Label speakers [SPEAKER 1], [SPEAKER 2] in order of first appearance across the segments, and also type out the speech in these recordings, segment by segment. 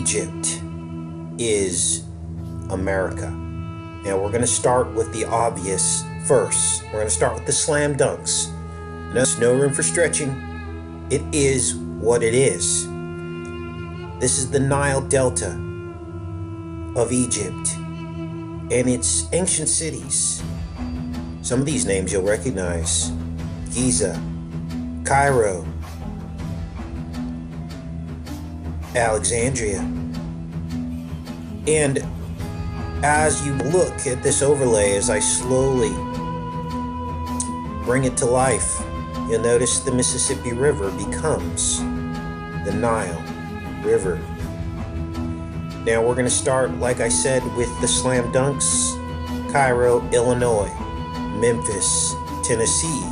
[SPEAKER 1] Egypt is America. Now we're going to start with the obvious first. We're going to start with the slam dunks. No room for stretching. It is what it is. This is the Nile Delta of Egypt and its ancient cities. Some of these names you'll recognize: Giza, Cairo, Alexandria. And as you look at this overlay, as I slowly bring it to life, you'll notice the Mississippi River becomes the Nile River. Now we're going to start, like I said, with the slam dunks: Cairo, Illinois; Memphis, Tennessee;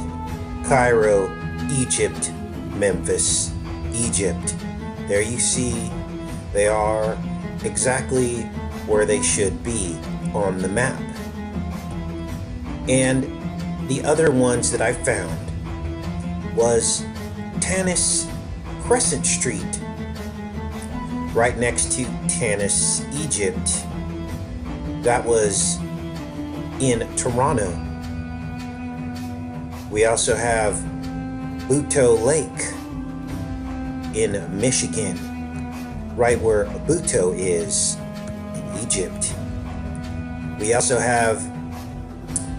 [SPEAKER 1] Cairo, Egypt; Memphis, Egypt. There you see they are exactly where they should be on the map. And the other ones that I found was Tanis Crescent Street, right next to Tanis, Egypt. That was in Toronto. We also have Buteau Lake in Michigan, right where Buteau is in Egypt. We also have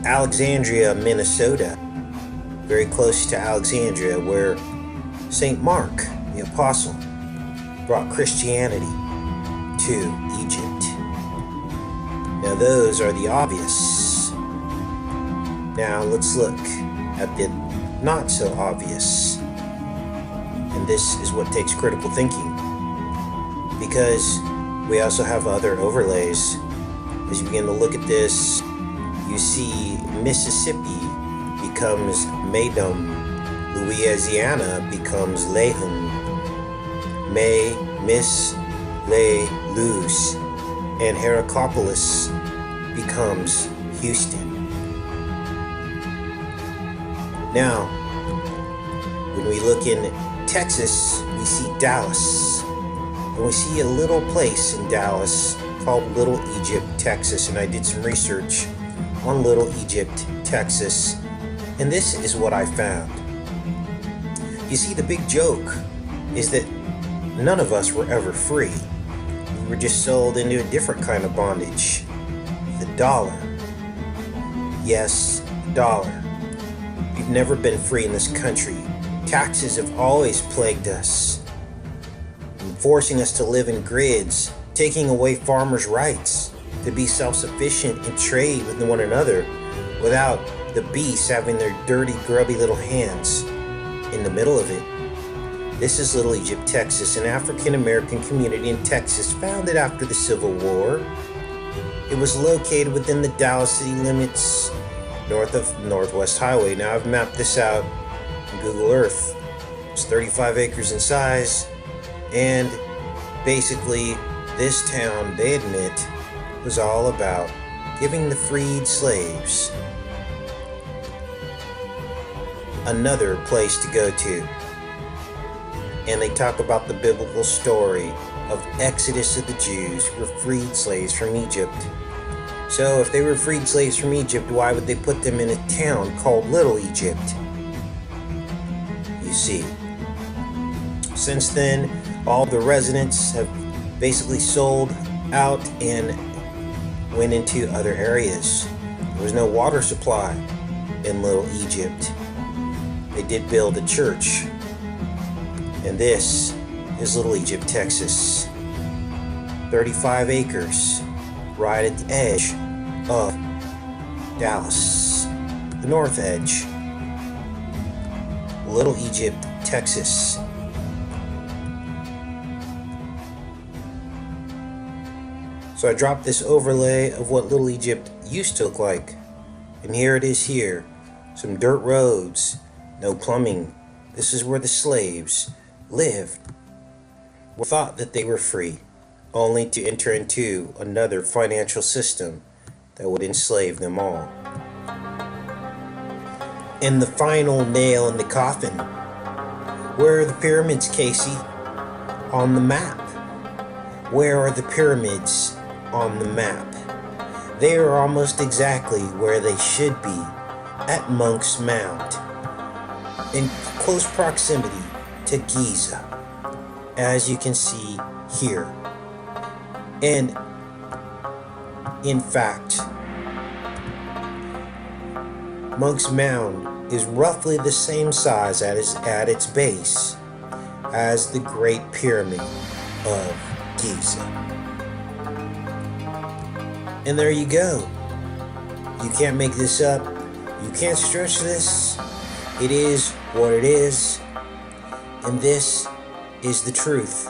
[SPEAKER 1] Alexandria, Minnesota, very close to Alexandria, where St. Mark, the apostle, brought Christianity to Egypt. Now those are the obvious. Now let's look at the not so obvious. And this is what takes critical thinking, because we also have other overlays. As you begin to look at this, you see Mississippi becomes Maydom, Louisiana becomes Lehum, May, Miss, Lay, Luz, and Heraclopolis becomes Houston. Now, when we look in Texas, we see Dallas, and we see a little place in Dallas called Little Egypt, Texas. And I did some research on Little Egypt, Texas, and this is what I found. You see, the big joke is that none of us were ever free. We were just sold into a different kind of bondage: the dollar. Yes, dollar. We've never been free in this country. Taxes have always plagued us, forcing us to live in grids, taking away farmers' rights to be self-sufficient and trade with one another without the beasts having their dirty, grubby little hands in the middle of it. This is Little Egypt, Texas, an African-American community in Texas founded after the Civil War. It was located within the Dallas city limits, north of Northwest Highway. Now I've mapped this out in Google Earth. It's 35 acres in size, and basically this town, they admit, was all about giving the freed slaves another place to go to. And they talk about the biblical story of Exodus of the Jews who were freed slaves from Egypt. So if they were freed slaves from Egypt, why would they put them in a town called Little Egypt? You see, since then, all the residents have basically sold out and went into other areas. There was no water supply in Little Egypt. They did build a church. And this is Little Egypt, Texas. 35 acres, right at the edge of Dallas, the north edge. Little Egypt, Texas. So I dropped this overlay of what Little Egypt used to look like. And here it is here. Some dirt roads, no plumbing. This is where the slaves lived. We thought that they were free, only to enter into another financial system that would enslave them all. And the final nail in the coffin. Where are the pyramids, Casey? On the map. Where are the pyramids on the map? They are almost exactly where they should be, at Monk's Mound, in close proximity to Giza, as you can see here. And in fact, Monk's Mound is roughly the same size at its base as the Great Pyramid of Giza. And there you go. You can't make this up. You can't stretch this. It is what it is. And this is the truth.